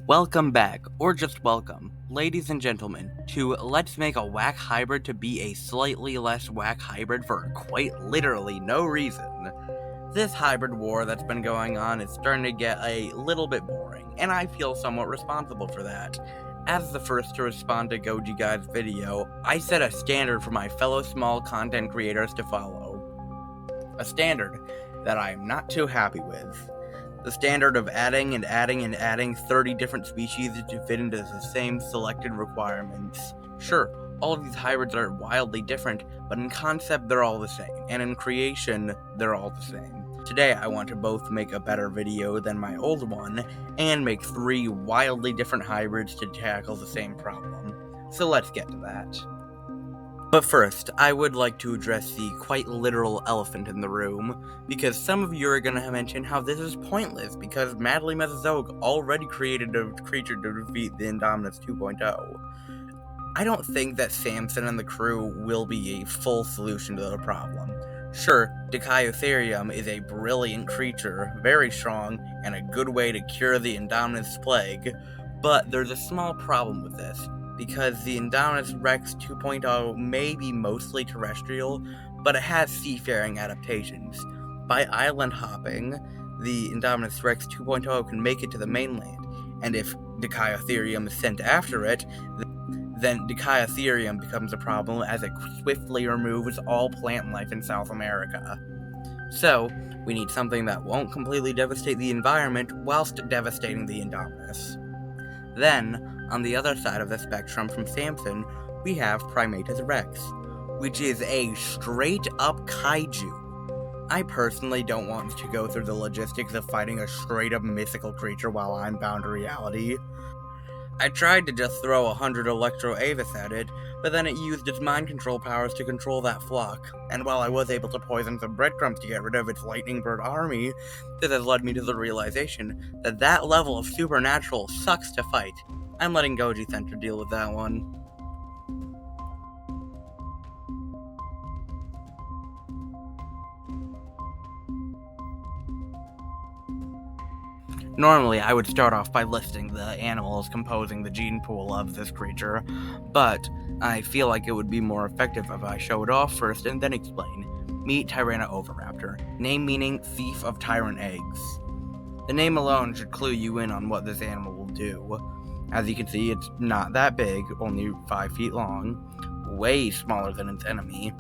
Welcome back, or just welcome, ladies and gentlemen, to Let's Make a Whack Hybrid to be a slightly less whack hybrid for quite literally no reason. This hybrid war that's been going on is starting to get a little bit boring, and I feel somewhat responsible for that. As the first to respond to Goji Guy's video, I set a standard for my fellow small content creators to follow. A standard that I am not too happy with. The standard of adding 30 different species to fit into the same selected requirements. Sure, all of these hybrids are wildly different, but in concept they're all the same, and in creation they're all the same. Today I want to both make a better video than my old one, and make 3 wildly different hybrids to tackle the same problem. So let's get to that. But first, I would like to address the quite literal elephant in the room, because some of you are going to mention how this is pointless because Madly Mesozoic already created a creature to defeat the Indominus 2.0. I don't think that Samson and the crew will be a full solution to the problem. Sure, Diciotherium is a brilliant creature, very strong, and a good way to cure the Indominus plague, but there's a small problem with this. Because the Indominus Rex 2.0 may be mostly terrestrial, but it has seafaring adaptations. By island hopping, the Indominus Rex 2.0 can make it to the mainland, and if Diciotherium is sent after it, then Diciotherium becomes a problem as it swiftly removes all plant life in South America. So, we need something that won't completely devastate the environment whilst devastating the Indominus. Then, on the other side of the spectrum from Samson, we have Primatus Rex, which is a straight-up kaiju. I personally don't want to go through the logistics of fighting a straight-up mythical creature while I'm bound to reality. I tried to just throw 100 Electro Avis at it, but then it used its mind control powers to control that flock, and while I was able to poison some breadcrumbs to get rid of its lightning bird army, this has led me to the realization that that level of supernatural sucks to fight. I'm letting Goji Center deal with that one. Normally, I would start off by listing the animals composing the gene pool of this creature, but I feel like it would be more effective if I show it off first and then explain. Meet Tyrannoviraptor, name meaning thief of tyrant eggs. The name alone should clue you in on what this animal will do. As you can see, it's not that big, only 5 feet long, way smaller than its enemy.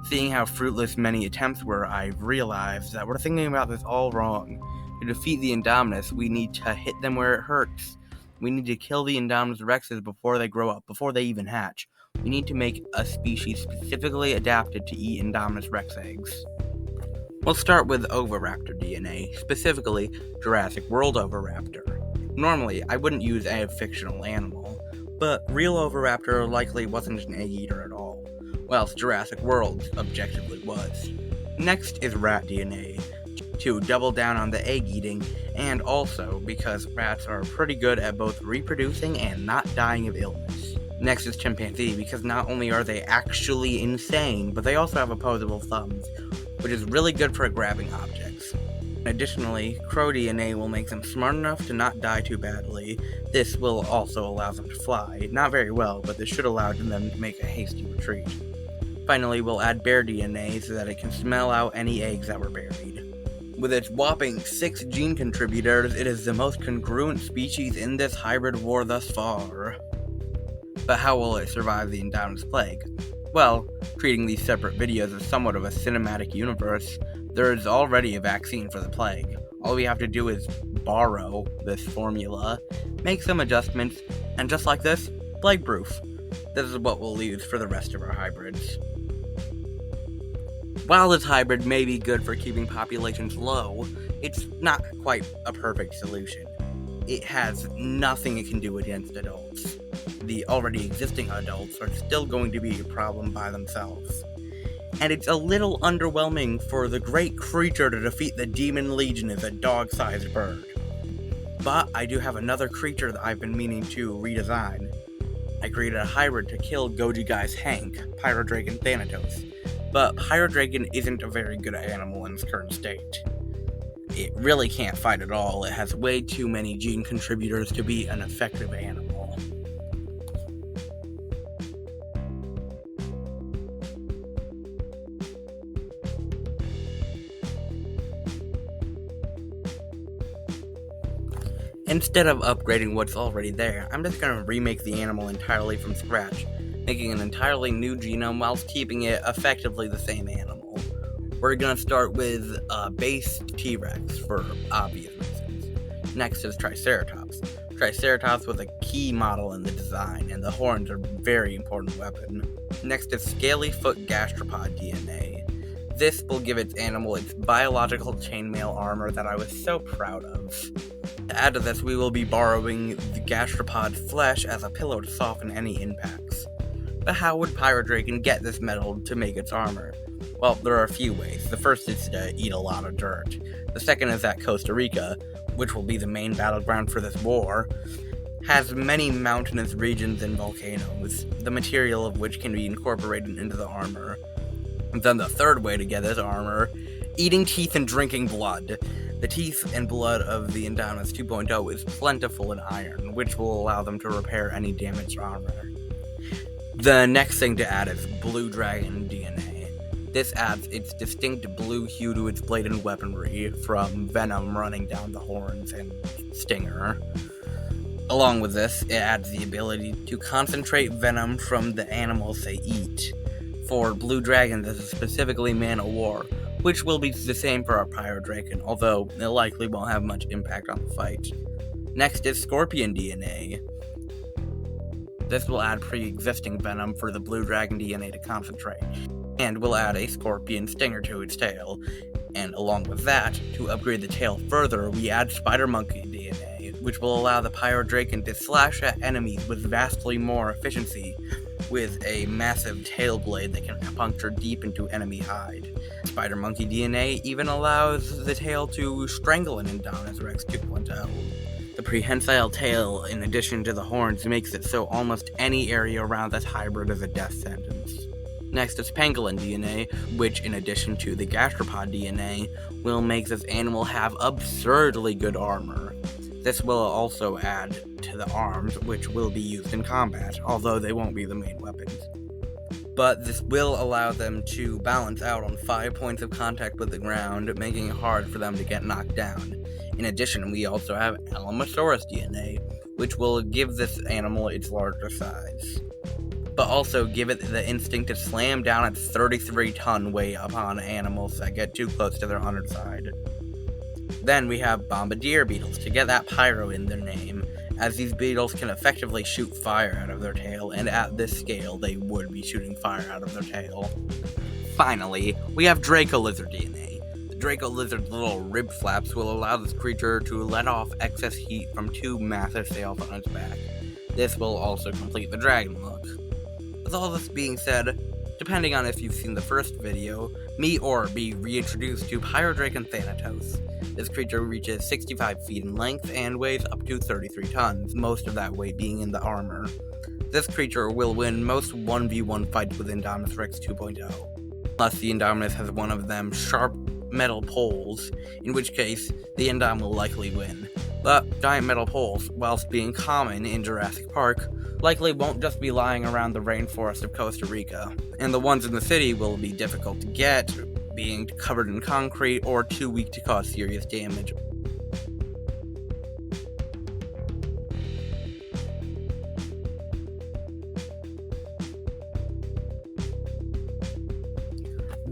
Seeing how fruitless many attempts were, I've realized that we're thinking about this all wrong. To defeat the Indominus, we need to hit them where it hurts. We need to kill the Indominus Rexes before they grow up, before they even hatch. We need to make a species specifically adapted to eat Indominus Rex eggs. We'll start with Oviraptor DNA, specifically Jurassic World Oviraptor. Normally, I wouldn't use a fictional animal, but real Oviraptor likely wasn't an egg eater at all, whilst Jurassic World objectively was. Next is rat DNA, to double down on the egg eating, and also because rats are pretty good at both reproducing and not dying of illness. Next is chimpanzee, because not only are they actually insane, but they also have opposable thumbs, which is really good for grabbing objects. Additionally, crow DNA will make them smart enough to not die too badly. This will also allow them to fly, not very well, but this should allow them to make a hasty retreat. Finally, we'll add bear DNA so that it can smell out any eggs that were buried. With its whopping 6 gene contributors, it is the most congruent species in this hybrid war thus far. But how will it survive the Indominus plague? Well, treating these separate videos as somewhat of a cinematic universe, there is already a vaccine for the plague. All we have to do is borrow this formula, make some adjustments, and just like this, plague-proof. This is what we'll use for the rest of our hybrids. While this hybrid may be good for keeping populations low, it's not quite a perfect solution. It has nothing it can do against adults. The already existing adults are still going to be a problem by themselves. And it's a little underwhelming for the great creature to defeat the Demon Legion as a dog-sized bird. But I do have another creature that I've been meaning to redesign. I created a hybrid to kill Goji Guy's Hank, Pyrodrakon Thanatos. But Pyrodrakon isn't a very good animal in its current state. it really can't fight at all. It has way too many gene contributors to be an effective animal. Instead of upgrading what's already there, I'm just going to remake the animal entirely from scratch, making an entirely new genome whilst keeping it effectively the same animal. We're going to start with a base T-Rex for obvious reasons. Next is Triceratops. Triceratops was a key model in the design, and the horns are a very important weapon. Next is Scaly Foot Gastropod DNA. This will give its animal its biological chainmail armor that I was so proud of. To add to this, we will be borrowing the gastropod flesh as a pillow to soften any impacts. But how would Pyrodrakon get this metal to make its armor? Well, there are a few ways. The first is to eat a lot of dirt. The second is that Costa Rica, which will be the main battleground for this war, has many mountainous regions and volcanoes, the material of which can be incorporated into the armor. And then the third way to get this armor, eating teeth and drinking blood. The teeth and blood of the Indominus 2.0 is plentiful in iron, which will allow them to repair any damaged armor. The next thing to add is Blue Dragon DNA. This adds its distinct blue hue to its blade and weaponry from venom running down the horns and stinger. Along with this, it adds the ability to concentrate venom from the animals they eat. For Blue Dragon, this is specifically Man-O-War, which will be the same for our Pyrodrakon, although it likely won't have much impact on the fight. Next is Scorpion DNA. This will add pre-existing venom for the Blue Dragon DNA to concentrate, and will add a scorpion stinger to its tail. And along with that, to upgrade the tail further, we add Spider Monkey DNA, which will allow the Pyrodrakon to slash at enemies with vastly more efficiency, with a massive tail blade that can puncture deep into enemy hide. Spider Monkey DNA even allows the tail to strangle an Indominus Rex 2.0. The prehensile tail, in addition to the horns, makes it so almost any area around this hybrid is a death sentence. Next is Pangolin DNA, which, in addition to the gastropod DNA, will make this animal have absurdly good armor. This will also add to the arms, which will be used in combat, although they won't be the main weapons. But this will allow them to balance out on 5 points of contact with the ground, making it hard for them to get knocked down. In addition, we also have Alamosaurus DNA, which will give this animal its larger size, but also give it the instinct to slam down its 33-ton weight upon animals that get too close to their underside. Then we have Bombardier beetles, to get that pyro in their name, as these beetles can effectively shoot fire out of their tail, and at this scale they would be shooting fire out of their tail. Finally, we have Draco Lizard DNA. The Draco Lizard's little rib flaps will allow this creature to let off excess heat from 2 massive sails on its back. This will also complete the dragon look. With all this being said, depending on if you've seen the first video, me or be reintroduced to Pyrodrakon Thanatos. This creature reaches 65 feet in length and weighs up to 33 tons, most of that weight being in the armor. This creature will win most 1v1 fights with Indominus Rex 2.0, unless the Indominus has one of them sharp metal poles, in which case the Indom will likely win. But giant metal poles, whilst being common in Jurassic Park, likely won't just be lying around the rainforest of Costa Rica, and the ones in the city will be difficult to get, being covered in concrete or too weak to cause serious damage.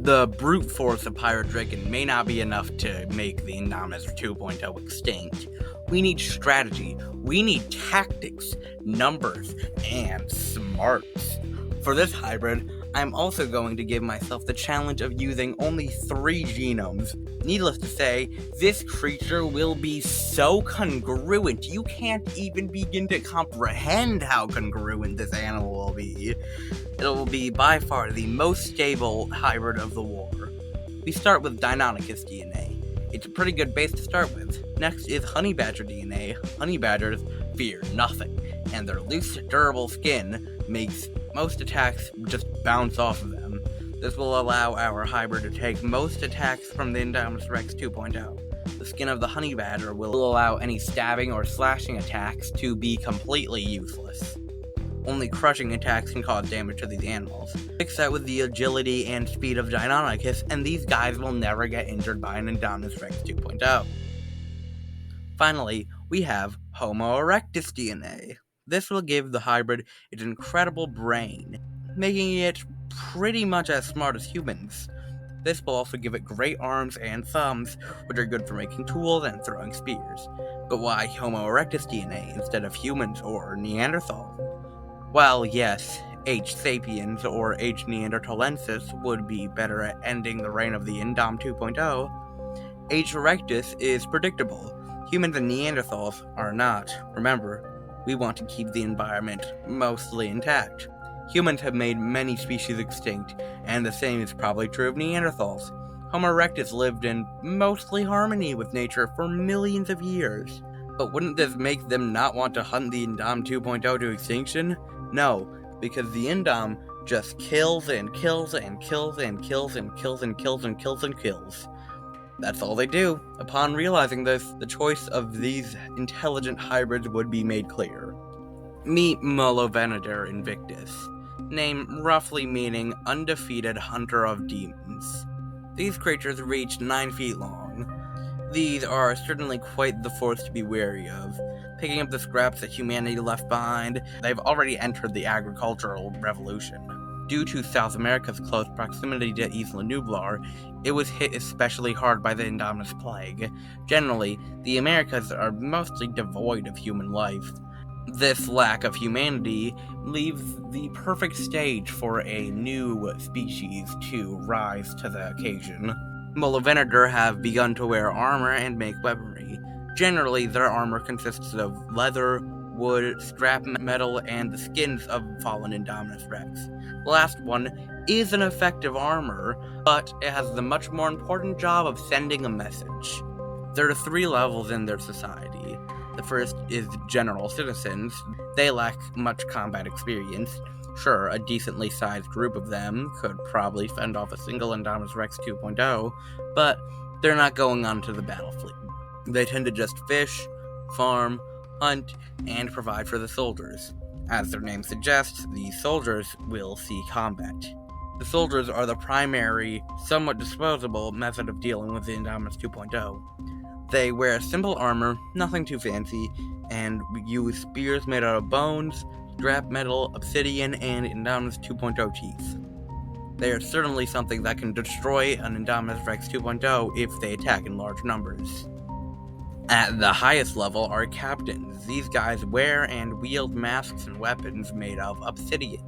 The brute force of Pyrodrakon may not be enough to make the Indominus 2.0 extinct. We need strategy, we need tactics, numbers, and smarts. For this hybrid, I'm also going to give myself the challenge of using only 3 genomes. Needless to say, this creature will be so congruent, you can't even begin to comprehend how congruent this animal will be. It will be by far the most stable hybrid of the war. We start with Deinonychus DNA. It's a pretty good base to start with. Next is Honey Badger DNA. Honey Badgers fear nothing, and their loose, durable skin makes most attacks just bounce off of them. This will allow our hybrid to take most attacks from the Indominus Rex 2.0. The skin of the honey badger will allow any stabbing or slashing attacks to be completely useless. Only crushing attacks can cause damage to these animals. Mix that with the agility and speed of Deinonychus, and these guys will never get injured by an Indominus Rex 2.0. Finally, we have Homo erectus DNA. This will give the hybrid its incredible brain, making it pretty much as smart as humans. This will also give it great arms and thumbs, which are good for making tools and throwing spears. But why Homo erectus DNA instead of humans or Neanderthal? Well, yes, H. sapiens or H. neanderthalensis would be better at ending the reign of the Indom 2.0. H. erectus is predictable. Humans and Neanderthals are not. Remember, we want to keep the environment mostly intact. Humans have made many species extinct, and the same is probably true of Neanderthals. Homo erectus lived in mostly harmony with nature for millions of years. But wouldn't this make them not want to hunt the Indom 2.0 to extinction? No, because the Indom just kills and kills and kills and kills and kills and kills and kills and kills. That's all they do. Upon realizing this, the choice of these intelligent hybrids would be made clear. Meet Molovenator invictus, name roughly meaning undefeated hunter of demons. These creatures reach 9 feet long. These are certainly quite the force to be wary of. Picking up the scraps that humanity left behind, they've already entered the agricultural revolution. Due to South America's close proximity to Isla Nublar, it was hit especially hard by the Indominus plague. Generally, the Americas are mostly devoid of human life. This lack of humanity leaves the perfect stage for a new species to rise to the occasion. Molovenator have begun to wear armor and make weaponry. Generally, their armor consists of leather, wood, scrap metal, and the skins of fallen Indominus Rex. The last one is an effective armor, but it has the much more important job of sending a message. There are 3 levels in their society. The first is general citizens. They lack much combat experience. Sure, a decently sized group of them could probably fend off a single Indominus Rex 2.0, but they're not going onto the battlefield. They tend to just fish, farm, hunt, and provide for the soldiers. As their name suggests, the soldiers will see combat. The soldiers are the primary, somewhat disposable method of dealing with the Indominus 2.0. They wear simple armor, nothing too fancy, and use spears made out of bones, scrap metal, obsidian, and Indominus 2.0 teeth. They are certainly something that can destroy an Indominus Rex 2.0 if they attack in large numbers. At the highest level are captains. These guys wear and wield masks and weapons made of obsidian.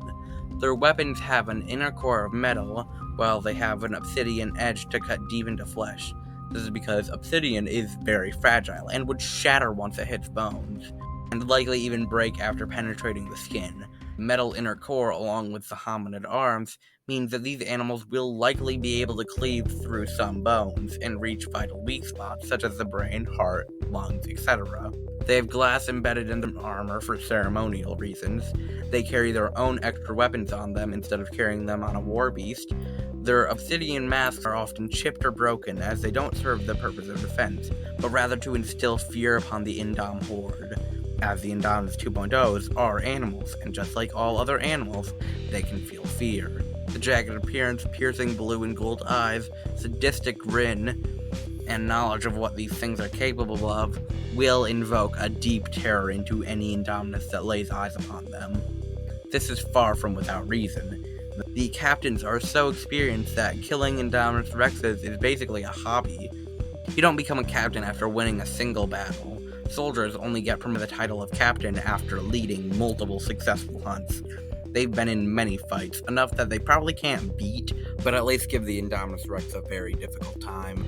Their weapons have an inner core of metal, while they have an obsidian edge to cut deep into flesh. This is because obsidian is very fragile and would shatter once it hits bones, and likely even break after penetrating the skin. Metal inner core along with the hominid arms means that these animals will likely be able to cleave through some bones and reach vital weak spots such as the brain, heart, lungs, etc. They have glass embedded in their armor for ceremonial reasons. They carry their own extra weapons on them instead of carrying them on a war beast. Their obsidian masks are often chipped or broken as they don't serve the purpose of defense, but rather to instill fear upon the Indom horde. As the Indominus 2.0s are animals, and just like all other animals, they can feel fear. The jagged appearance, piercing blue and gold eyes, sadistic grin, and knowledge of what these things are capable of will invoke a deep terror into any Indominus that lays eyes upon them. This is far from without reason. The captains are so experienced that killing Indominus Rexes is basically a hobby. You don't become a captain after winning a single battle. Soldiers only get promoted the title of captain after leading multiple successful hunts. They've been in many fights, enough that they probably can't beat, but at least give the Indominus Rex a very difficult time.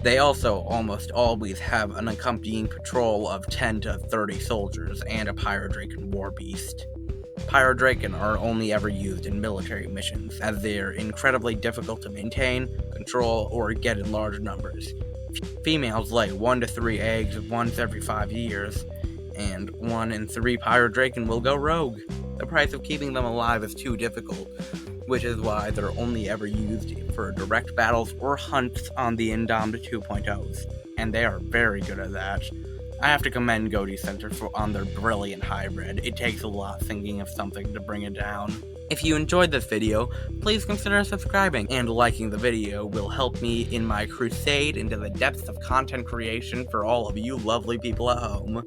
They also almost always have an accompanying patrol of 10 to 30 soldiers and a Pyrodrakon war beast. Pyrodrakon are only ever used in military missions, as they are incredibly difficult to maintain, control, or get in large numbers. Females lay 1 to 3 eggs once every 5 years, and 1 in 3 Pyrodrakon will go rogue. The price of keeping them alive is too difficult, which is why they're only ever used for direct battles or hunts on the Indom 2.0s. and they are very good at that. I have to commend Goji Center on their brilliant hybrid. It takes a lot thinking of something to bring it down. If you enjoyed this video, please consider subscribing, and liking the video will help me in my crusade into the depths of content creation for all of you lovely people at home.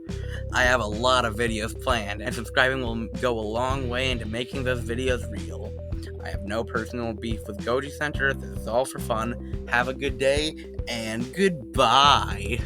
I have a lot of videos planned, and subscribing will go a long way into making those videos real. I have no personal beef with Goji Center. This is all for fun. Have a good day, and goodbye!